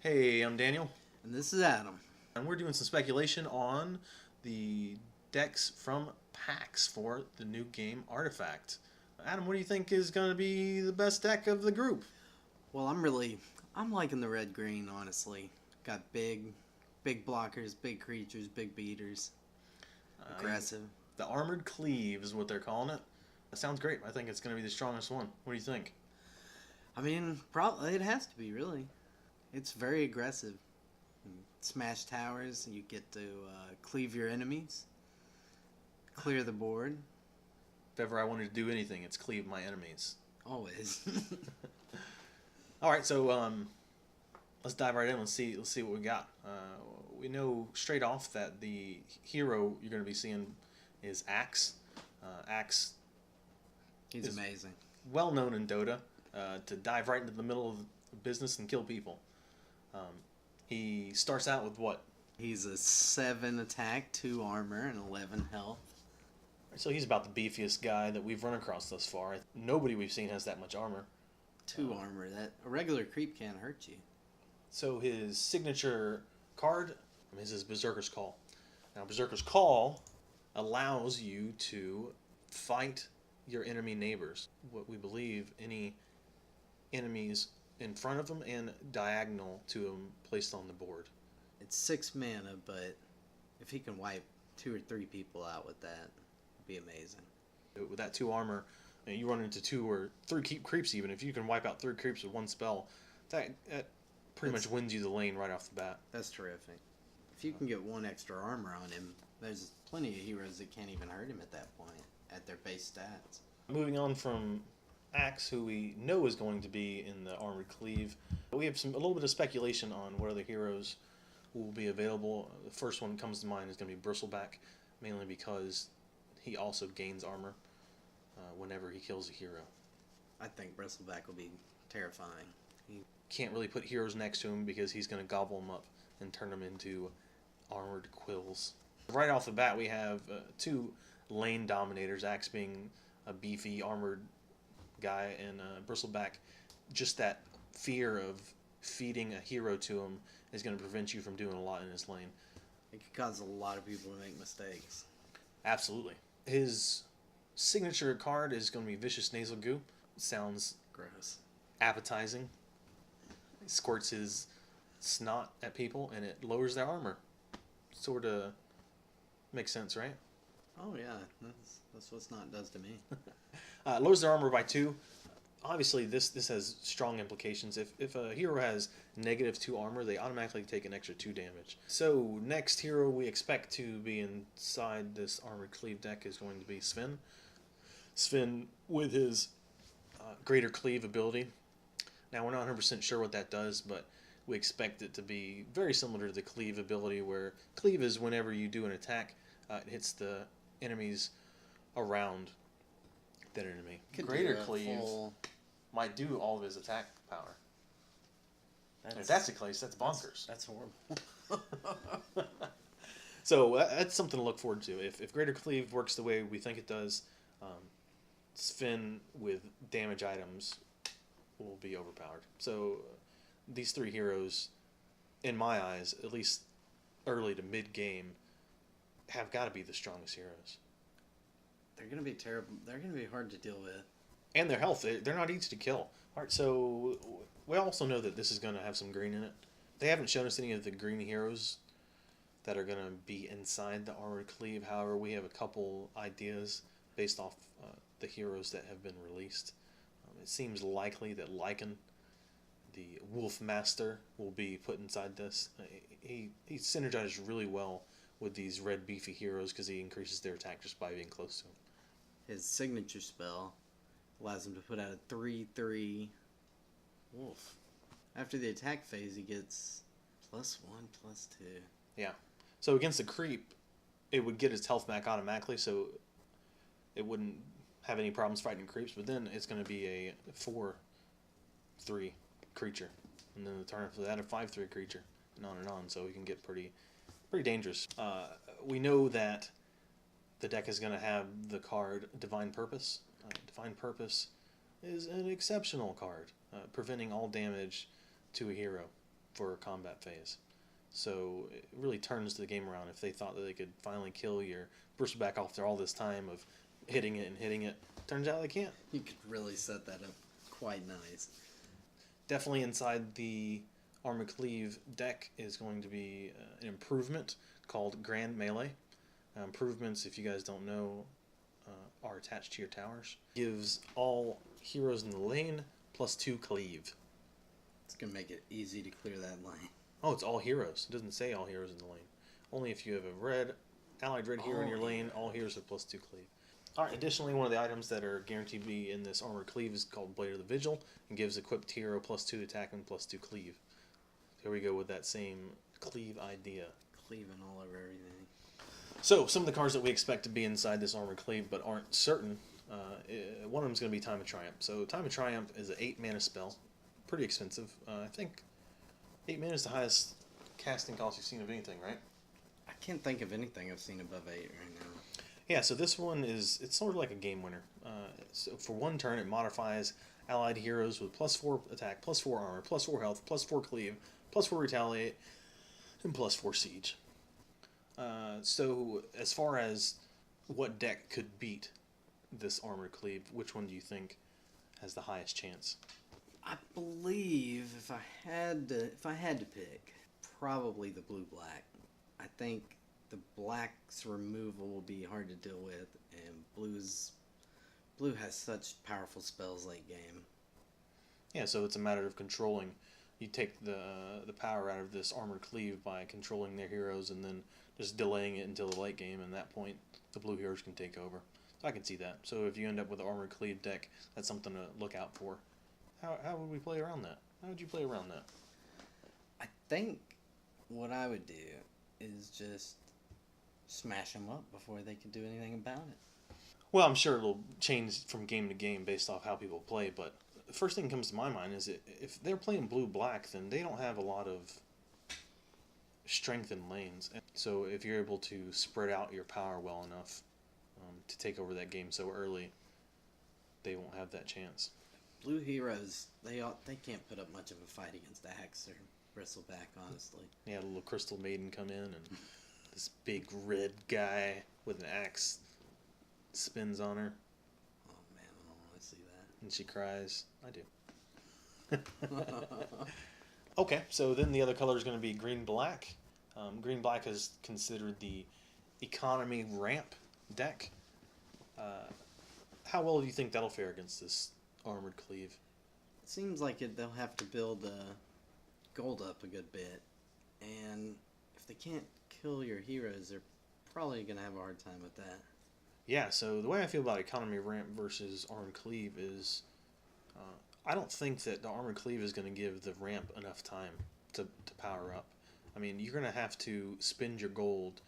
Hey, I'm Daniel, And this is Adam. and we're doing some speculation on the decks from Pax for the new game Artifact. Adam, what do you think is going to be the best deck of the group? Well, I'm liking the red green, honestly. Got big blockers, big creatures, big beaters, Uh, aggressive. the Armored Cleave is what they're calling it. That sounds great. I think it's going to be the strongest one. What do you think? I mean, probably it has to be, really. It's very aggressive. Smash towers, you get to cleave your enemies, clear the board, If ever I wanted to do anything, it's cleave my enemies. always. All right, so let's dive right in. Let's see what we got. We know straight off that the hero you're going to be seeing is Axe. Axe He's is amazing. well known in Dota to dive right into the middle of business and kill people. Um, he starts out with what? He's a 7 attack, 2 armor, and 11 health. So he's about the beefiest guy that we've run across thus far. Nobody we've seen has that much armor. 2 armor. That a regular creep can't hurt you. So his signature card is his Berserker's Call. Now, Berserker's Call allows you to fight your enemy neighbors. What we believe any enemies in front of them and diagonal to them placed on the board. It's 6 mana, but if he can wipe 2 or 3 people out with that, it'd be amazing. With that 2 armor, you run into 2 or 3 creeps even. If you can wipe out 3 creeps with 1 spell, that pretty much wins you the lane right off the bat. That's terrific. If you can get 1 extra armor on him, there's plenty of heroes that can't even hurt him at that point, at their base stats. Moving on from Axe, who we know is going to be in the Armored Cleave, we have a little bit of speculation on what other heroes will be available. The first one that comes to mind is going to be Bristleback, mainly because he also gains armor whenever he kills a hero. I think Bristleback will be terrifying. Can't really put heroes next to him because he's going to gobble them up and turn them into armored quills. Right off the bat, we have 2 lane dominators, Axe being a beefy armored guy, and Bristleback, just that fear of feeding a hero to him is going to prevent you from doing a lot in his lane. It could cause a lot of people to make mistakes. Absolutely. His signature card is going to be Vicious Nasal Goo. Sounds Gross. appetizing. He squirts his snot at people and it lowers their armor. Sort of makes sense, right? Oh yeah, that's what snot does to me. Lowers their armor by 2. Obviously, this has strong implications. If a hero has -2 armor, they automatically take an extra 2 damage. So, next hero we expect to be inside this Armored Cleave deck is going to be Sven. Sven with his Greater Cleave ability. Now, we're not 100% sure what that does, but we expect it to be very similar to the Cleave ability, where Cleave is whenever you do an attack, it hits the enemies around that enemy. Greater Cleave might do all of his attack power. If that's the case, that's bonkers. That's horrible. So that's something to look forward to. If Greater Cleave works the way we think it does, Sven with damage items will be overpowered. So these 3 heroes, in my eyes, at least early to mid-game, have got to be the strongest heroes. They're gonna be terrible. They're gonna be hard to deal with. And their health, they're not easy to kill. Alright, so we also know that this is going to have some green in it. They haven't shown us any of the green heroes that are going to be inside the Armored Cleave. However, we have a couple ideas based off the heroes that have been released. It seems likely that Lycan, the Wolf Master, will be put inside this. He synergizes really well with these red beefy heroes because he increases their attack just by being close to them. His signature spell allows him to put out a 3/3 wolf. After the attack phase, he gets +1/+2. Yeah. So against the creep, it would get its health back automatically, so it wouldn't have any problems fighting creeps. But then it's going to be a 4/3 creature, and then the turn after that a 5/3 creature, and on. So it can get pretty dangerous. We know that the deck is going to have the card Divine Purpose. Divine Purpose is an exceptional card, preventing all damage to a hero. for a combat phase. So it really turns the game around. If they thought that they could finally kill your Bristleback after all this time of hitting it and hitting it, turns out they can't. You could really set that up quite nice. Definitely inside the Armored Cleave deck is going to be an improvement called Grand Melee. Improvements, if you guys don't know, are attached to your towers. Gives all heroes in the lane +2 cleave. It's going to make it easy to clear that lane. Oh, it's all heroes. It doesn't say all heroes in the lane. Only if you have a allied red hero in your lane, all heroes have +2 cleave. Alright, additionally, one of the items that are guaranteed to be in this Armored Cleave is called Blade of the Vigil, and gives equipped hero +2 attack and +2 cleave. Here we go with that same cleave idea. Cleaving all over everything. So, some of the cards that we expect to be inside this Armored Cleave but aren't certain, one of them is going to be Time of Triumph. So, Time of Triumph is an 8 mana spell. Pretty expensive. I think 8 mana is the highest casting cost you've seen of anything, right? I can't think of anything I've seen above 8 right now. Yeah, so this one it's sort of like a game winner. So for one turn, it modifies allied heroes with +4 attack, +4 armor, +4 health, +4 cleave, +4 retaliate, and +4 siege. So as far as what deck could beat this Armored Cleave, which one do you think has the highest chance? I believe if I had to pick, probably the blue-black. I think the black's removal will be hard to deal with, and blue has such powerful spells late game. Yeah, so it's a matter of controlling. You take the power out of this Armored Cleave by controlling their heroes and then just delaying it until the late game, and at that point the blue heroes can take over. So I can see that. So if you end up with an Armored Cleave deck, that's something to look out for. How would we play around that? How would you play around that? I think what I would do is just smash them up before they can do anything about it. Well, I'm sure it'll change from game to game based off how people play, but the first thing that comes to my mind is if they're playing blue-black, then they don't have a lot of strength in lanes. So if you're able to spread out your power well enough to take over that game so early, they won't have that chance. Blue heroes, they can't put up much of a fight against Axe or Bristleback, honestly. Yeah, a little Crystal Maiden come in, and this big red guy with an axe spins on her. Oh man, I don't want to see that. And she cries. I do. Okay, so then the other color is going to be green-black. Green-black is considered the economy ramp deck. How well do you think that'll fare against this Armored Cleave? It seems like they'll have to build gold up a good bit, and if they can't kill your heroes, they're probably going to have a hard time with that. Yeah, so the way I feel about economy ramp versus Armored Cleave is I don't think that the Armored Cleave is going to give the ramp enough time to power up. I mean, you're going to have to spend your gold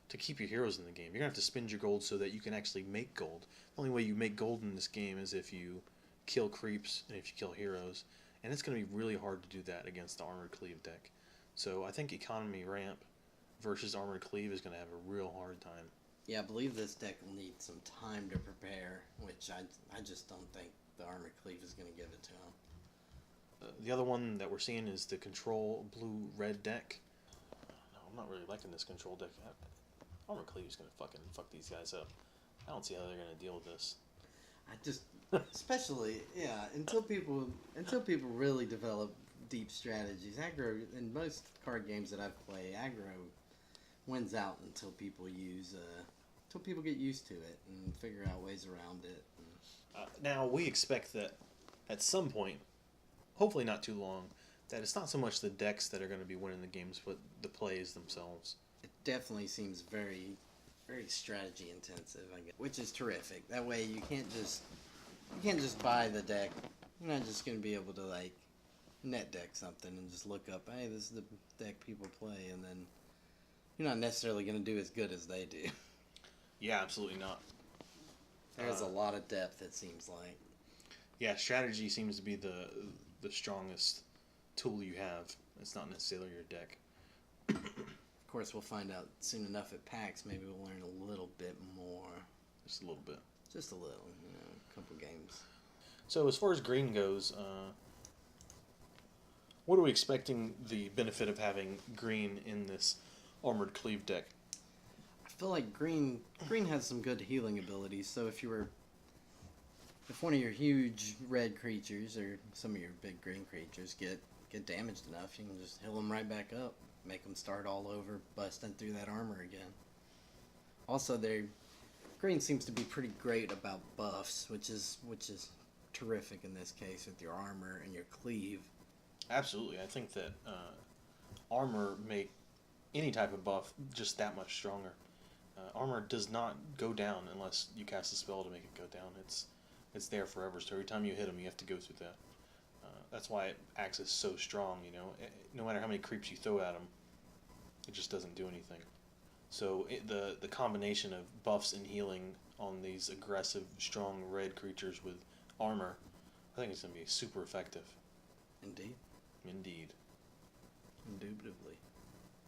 to keep your heroes in the game. You're going to have to spend your gold so that you can actually make gold. The only way you make gold in this game is if you kill creeps and if you kill heroes. And it's going to be really hard to do that against the Armored Cleave deck. So I think economy ramp versus Armored Cleave is going to have a real hard time. Yeah, I believe this deck will need some time to prepare, which I just don't think the Armored Cleave is going to give it to them. The other one that we're seeing is the control blue-red deck. No, I'm not really liking this control deck. Armored Cleave is going to fucking fuck these guys up. I don't see how they're going to deal with this. I just, especially, yeah, until people really develop deep strategies. Aggro, in most card games that I've played, aggro wins out until people get used to it and figure out ways around it. Now, we expect that at some point, hopefully not too long, that it's not so much the decks that are going to be winning the games, but the plays themselves. It definitely seems very, very strategy intensive, I guess, which is terrific. That way you can't just buy the deck. You're not just going to be able to like net deck something and just look up, hey, this is the deck people play, and then you're not necessarily going to do as good as they do. Yeah, absolutely not. There's a lot of depth, it seems like. Yeah, strategy seems to be the strongest tool you have. It's not necessarily your deck. Of course, we'll find out soon enough at PAX. Maybe we'll learn a little bit more. Just a little bit. Just a little, a couple games. So as far as green goes, What are we expecting the benefit of having green in this Armored Cleave deck? I feel like green has some good healing abilities. So if one of your huge red creatures or some of your big green creatures get damaged enough, you can just heal them right back up, make them start all over, busting through that armor again. Also, green seems to be pretty great about buffs, which is terrific in this case with your armor and your cleave. Absolutely, I think that armor make any type of buff just that much stronger. Armor does not go down unless you cast a spell to make it go down. It's there forever. So every time you hit them, you have to go through that. That's why it acts as so strong. No matter how many creeps you throw at them, it just doesn't do anything. So the combination of buffs and healing on these aggressive, strong red creatures with armor, I think it's gonna be super effective. Indeed. Indeed. Indubitably.